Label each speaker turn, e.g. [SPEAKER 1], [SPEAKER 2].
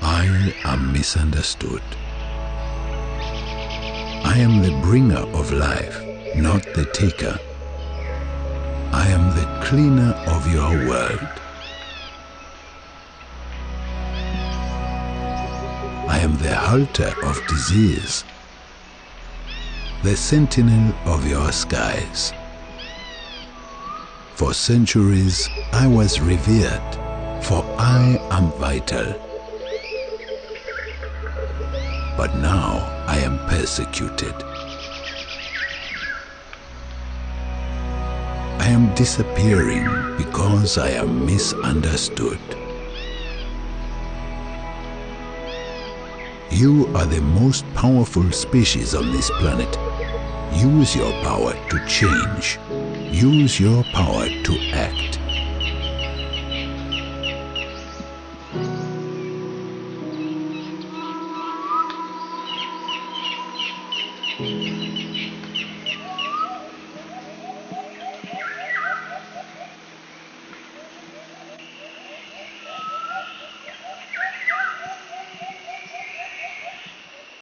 [SPEAKER 1] I am misunderstood. I am the bringer of life, not the taker. I am the cleaner of your world. I am the halter of disease, the sentinel of your skies. For centuries I was revered, for I am vital. But now I am persecuted. I am disappearing because I am misunderstood. You are the most powerful species on this planet. Use your power to change. Use your power to act.